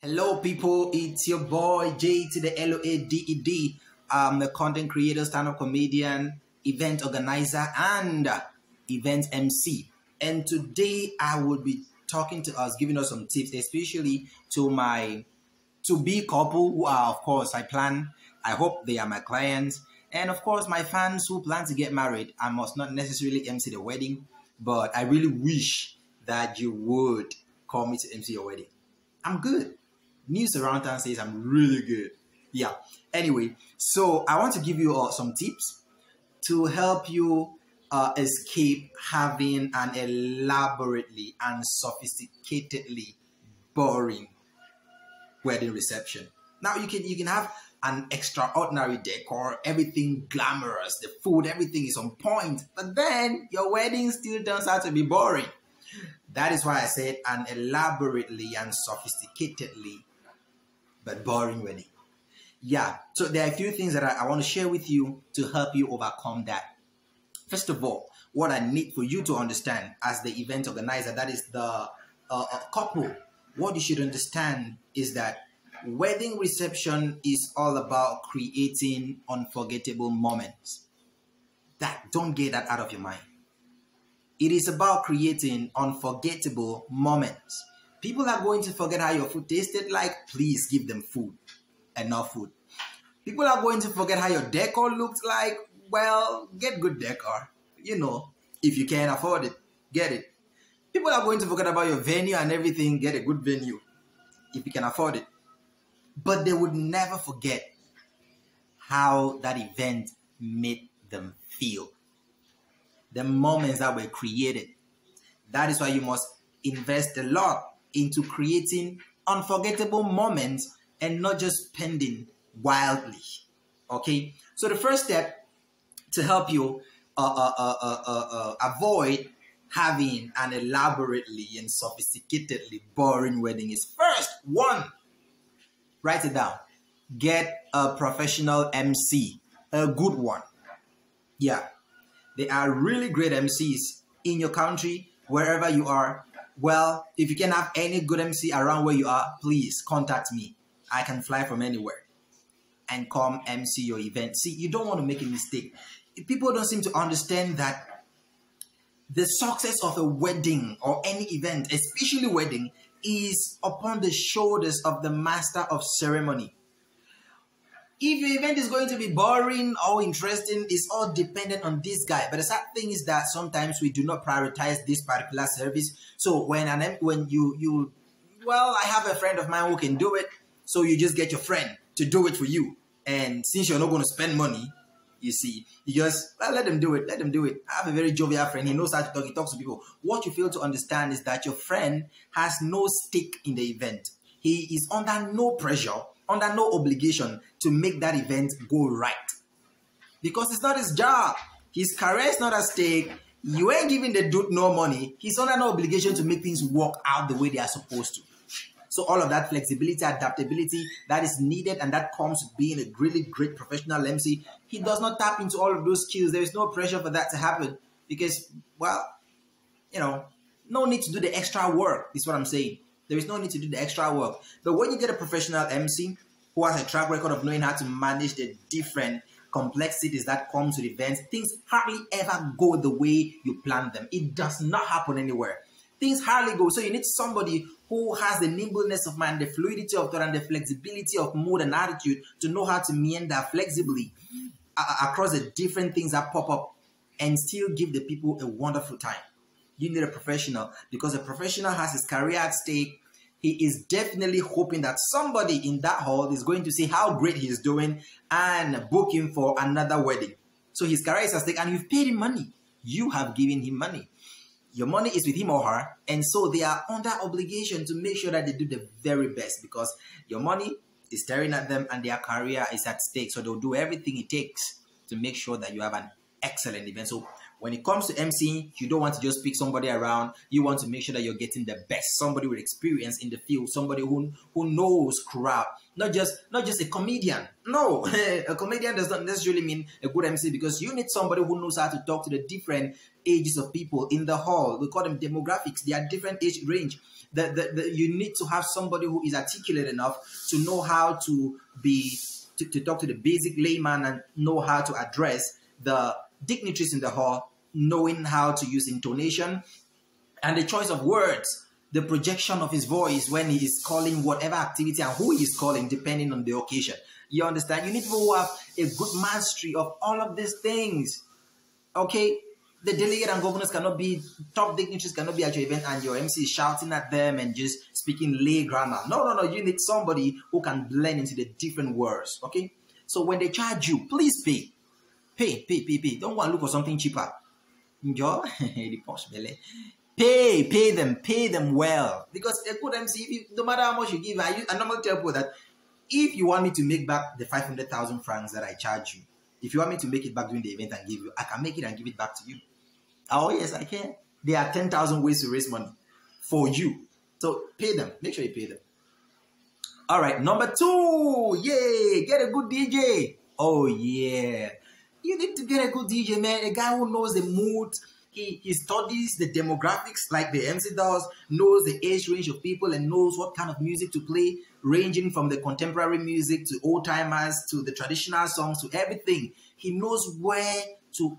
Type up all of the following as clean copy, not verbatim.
Hello people, it's your boy J to the LOADED. I'm a content creator, stand-up comedian, event organizer, and event MC. And today I will be talking to us, giving us some tips, especially to my to-be couple who are, of course, I hope they are my clients. And of course, my fans who plan to get married. I must not necessarily MC the wedding, but I really wish that you would call me to MC your wedding. I'm good. News around town says I'm really good. Yeah. Anyway, so I want to give you some tips to help you escape having an elaborately and sophisticatedly boring wedding reception. Now you can have an extraordinary decor, everything glamorous, the food, everything is on point, but then your wedding still turns out to be boring. That is why I said an elaborately and sophisticatedly but boring wedding. Yeah, so there are a few things that I want to share with you to help you overcome that. First of all, what I need for you to understand as the event organizer, that is the couple, what you should understand is that wedding reception is all about creating unforgettable moments. Don't get that out of your mind. It is about creating unforgettable moments. People are going to forget how your food tasted like. Please give them food. Enough food. People are going to forget how your decor looked like. Well, get good decor. If you can afford it, get it. People are going to forget about your venue and everything. Get a good venue if you can afford it. But they would never forget how that event made them feel. The moments that were created. That is why you must invest a lot into creating unforgettable moments and not just spending wildly. Okay, so the first step to help you avoid having an elaborately and sophisticatedly boring wedding is first, one, write it down. Get a professional MC, a good one. Yeah, there are really great MCs in your country, wherever you are. Well, if you can have any good MC around where you are, please contact me. I can fly from anywhere and come MC your event. See, you don't want to make a mistake. People don't seem to understand that the success of a wedding or any event, especially wedding, is upon the shoulders of the master of ceremony. If your event is going to be boring or interesting, it's all dependent on this guy. But the sad thing is that sometimes we do not prioritize this particular service. So I have a friend of mine who can do it. So you just get your friend to do it for you. And since you're not going to spend money, you see, you just, let them do it. Let them do it. I have a very jovial friend. He knows how to talk. He talks to people. What you fail to understand is that your friend has no stake in the event. He is under no pressure, under no obligation to make that event go right. Because it's not his job. His career is not at stake. You ain't giving the dude no money. He's under no obligation to make things work out the way they are supposed to. So all of that flexibility, adaptability that is needed, and that comes with being a really great professional MC, he does not tap into all of those skills. There is no pressure for that to happen because, no need to do the extra work is what I'm saying. There is no need to do the extra work. But when you get a professional MC who has a track record of knowing how to manage the different complexities that come to events, things hardly ever go the way you plan them. It does not happen anywhere. Things hardly go. So you need somebody who has the nimbleness of mind, the fluidity of thought, and the flexibility of mood and attitude to know how to meander flexibly across the different things that pop up and still give the people a wonderful time. You need a professional because a professional has his career at stake. He is definitely hoping that somebody in that hall is going to see how great he is doing and book him for another wedding. So his career is at stake and you've paid him money. You have given him money. Your money is with him or her, and so they are under obligation to make sure that they do the very best because your money is staring at them and their career is at stake. So they'll do everything it takes to make sure that you have an excellent event. So When it comes to MCing, you don't want to just pick somebody around. You want to make sure that you're getting the best, somebody with experience in the field, somebody who knows crowd, not just a comedian. No, a comedian does not necessarily mean a good MC, because you need somebody who knows how to talk to the different ages of people in the hall. We call them demographics. They are different age range. You need to have somebody who is articulate enough to know how to talk to the basic layman and know how to address the dignitaries in the hall, knowing how to use intonation and the choice of words, the projection of his voice when he is calling whatever activity and who he is calling, depending on the occasion. You understand? You need people who have a good mastery of all of these things. Okay? The delegate and governors cannot be, top dignitaries cannot be at your event and your MC is shouting at them and just speaking lay grammar. No. You need somebody who can blend into the different words. Okay? So when they charge you, please pay. Pay. Don't go and look for something cheaper. Pay them well. Because a good MC, no matter how much you give, I normally tell people that if you want me to make back the 500,000 francs that I charge you, if you want me to make it back during the event and give you, I can make it and give it back to you. Oh, yes, I can. There are 10,000 ways to raise money for you. So pay them. Make sure you pay them. All right, number 2. Yay, get a good DJ. Oh, yeah. You need to get a good DJ, man. A guy who knows the mood. He studies the demographics like the MC does, knows the age range of people and knows what kind of music to play, ranging from the contemporary music to old-timers to the traditional songs to everything. He knows where to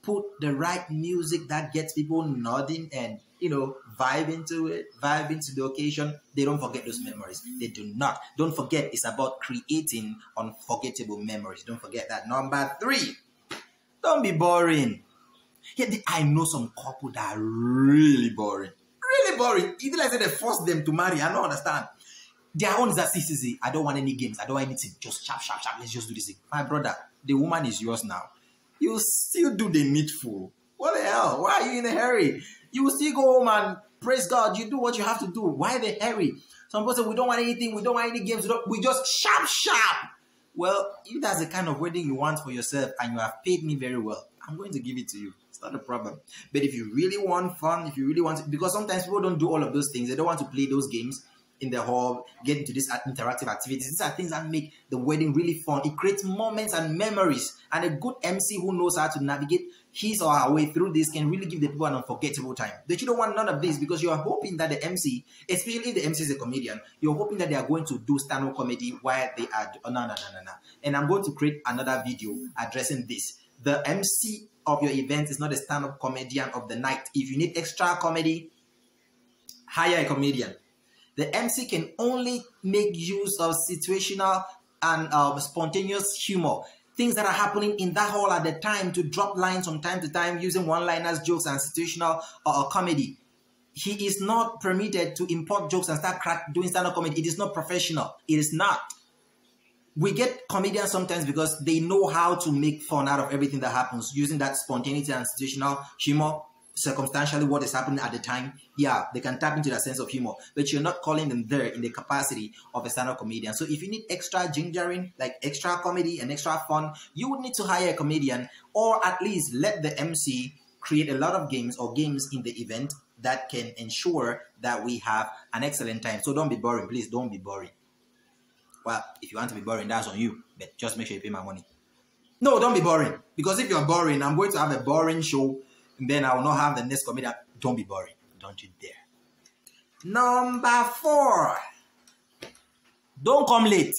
put the right music that gets people nodding and, vibe into it, vibe into the occasion. They don't forget those memories. They do not. Don't forget, it's about creating unforgettable memories. Don't forget that. Number 3, don't be boring. Yeah, I know some couple that are really boring. Really boring. Even like they force them to marry. I don't understand. Their own is that, see, I don't want any games. I don't want anything. Just sharp. Let's just do this thing. My brother, the woman is yours now. You still do the needful. What the hell? Why are you in a hurry? You will still go home and praise God. You do what you have to do. Why the hurry? Some people say, we don't want anything. We don't want any games. We just sharp. Well, if that's the kind of wedding you want for yourself and you have paid me very well, I'm going to give it to you. It's not a problem. But if you really want fun, if you really want to, because sometimes people don't do all of those things. They don't want to play those games in the hall, get into these interactive activities. These are things that make the wedding really fun. It creates moments and memories. And a good MC who knows how to navigate his or her way through this can really give the people an unforgettable time. But you don't want none of this because you are hoping that the MC, especially if the MC is a comedian, you're hoping that they are going to do stand-up comedy while they are... No. And I'm going to create another video addressing this. The MC of your event is not a stand-up comedian of the night. If you need extra comedy, hire a comedian. The MC can only make use of situational and spontaneous humor. Things that are happening in that hall at the time to drop lines from time to time using one-liners, jokes, and situational comedy. He is not permitted to import jokes and start doing stand-up comedy. It is not professional. It is not. We get comedians sometimes because they know how to make fun out of everything that happens using that spontaneity and situational humor. Circumstantially what is happening at the time, yeah, they can tap into that sense of humor, but you're not calling them there in the capacity of a stand-up comedian. So if you need extra gingering, like extra comedy and extra fun, you would need to hire a comedian, or at least let the MC create a lot of games in the event that can ensure that we have an excellent time. So don't be boring, please don't be boring. Well, if you want to be boring, that's on you, but just make sure you pay my money. No, don't be boring, because if you're boring, I'm going to have a boring show. Then I will not have the next comedian. Don't be boring. Don't you dare. Number 4. Don't come late.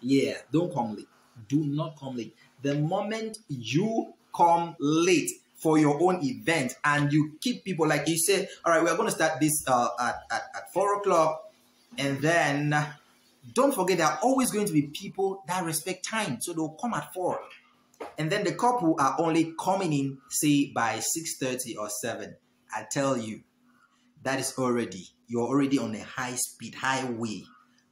Yeah, don't come late. Do not come late. The moment you come late for your own event and you keep people, like you say, all right, we're going to start this at 4 o'clock. And then don't forget there are always going to be people that respect time. So they'll come at 4. And then the couple are only coming in, say, by 6:30 or 7. I tell you, that is you're already on a high-speed highway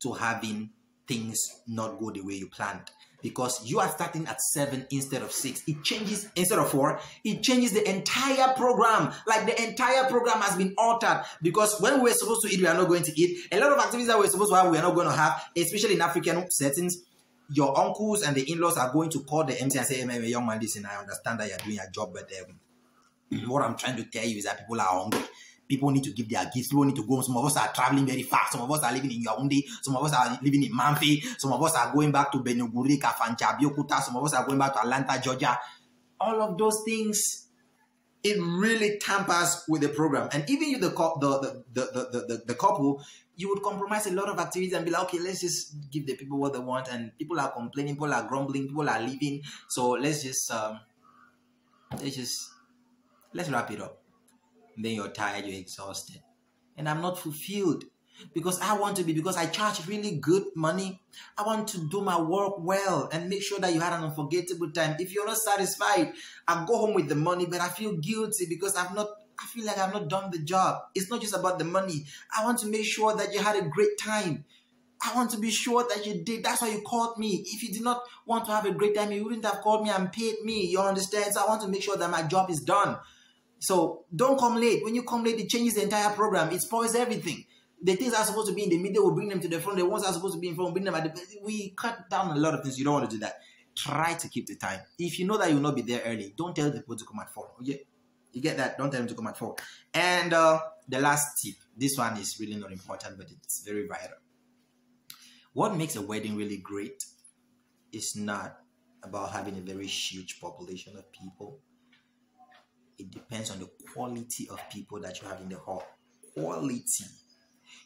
to having things not go the way you planned. Because you are starting at 7 instead of 6. It changes, instead of 4, it changes the entire program. Like the entire program has been altered. Because when we were supposed to eat, we are not going to eat. A lot of activities that we're supposed to have, we are not going to have, especially in African settings. your uncles and the in-laws are going to call the MC and say, hey, young man, listen, I understand that you're doing your job, but what I'm trying to tell you is that people are hungry. People need to give their gifts. People need to go. Some of us are traveling very fast. Some of us are living in Yaoundé. Some of us are living in Manfi. Some of us are going back to Benuguri, Kafancha, Biokuta. Some of us are going back to Atlanta, Georgia. All of those things, it really tampers with the program. And even you, the couple, you would compromise a lot of activities and be like, okay, let's just give the people what they want. And people are complaining, people are grumbling, people are leaving. So let's wrap it up. And then you're tired, you're exhausted. And I'm not fulfilled because I charge really good money. I want to do my work well and make sure that you had an unforgettable time. If you're not satisfied, I'll go home with the money, but I feel guilty because I feel like I've not done the job. It's not just about the money. I want to make sure that you had a great time. I want to be sure that you did. That's why you called me. If you did not want to have a great time, you wouldn't have called me and paid me. You understand? So I want to make sure that my job is done. So don't come late. When you come late, it changes the entire program. It spoils everything. The things that are supposed to be in the middle, will bring them to the front. The ones that are supposed to be in front, will bring them at the back. We cut down a lot of things. You don't want to do that. Try to keep the time. If you know that you will not be there early, don't tell people to come at 4. Okay? You get that? Don't tell them to come at 4. And the last tip. This one is really not important, but it's very vital. What makes a wedding really great is not about having a very huge population of people. It depends on the quality of people that you have in the hall. Quality.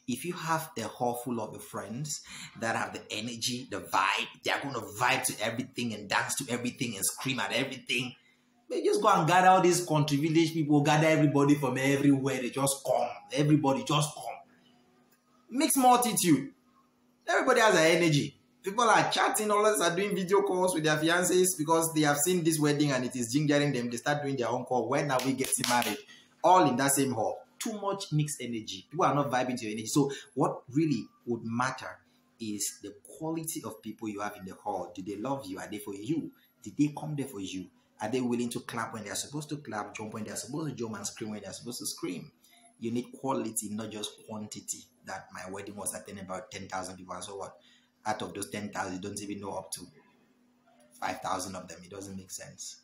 If you have a hall full of your friends that have the energy, the vibe, they're going to vibe to everything and dance to everything and scream at everything. They just go and gather all these country village people, gather everybody from everywhere. They just come. Everybody just come. Mixed multitude. Everybody has an energy. People are chatting, others are doing video calls with their fiancés because they have seen this wedding and it is gingering them. They start doing their own call. When are we getting married? All in that same hall. Too much mixed energy. People are not vibing to your energy. So what really would matter is the quality of people you have in the hall. Do they love you? Are they for you? Did they come there for you? Are they willing to clap when they're supposed to clap, jump when they're supposed to jump, and scream when they're supposed to scream? You need quality, not just quantity. That my wedding was attended about 10,000 people, and so what? Out of those 10,000, you don't even know up to 5,000 of them. It doesn't make sense.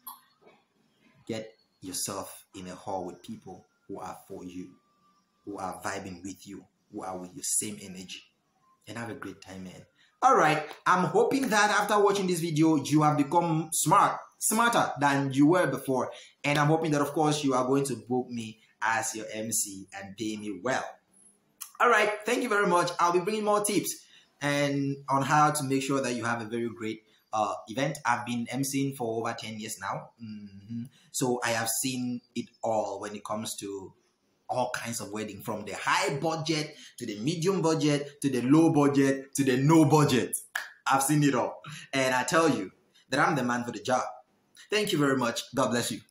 Get yourself in a hall with people who are for you, who are vibing with you, who are with your same energy, and have a great time, man. All right, I'm hoping that after watching this video, you have become smarter than you were before. And I'm hoping that, of course, you are going to book me as your MC and pay me well. All right, thank you very much. I'll be bringing more tips and on how to make sure that you have a very great event. I've been MCing for over 10 years now. So I have seen it all when it comes to all kinds of wedding, from the high budget to the medium budget to the low budget to the no budget. I've seen it all. And I tell you that I'm the man for the job. Thank you very much. God bless you.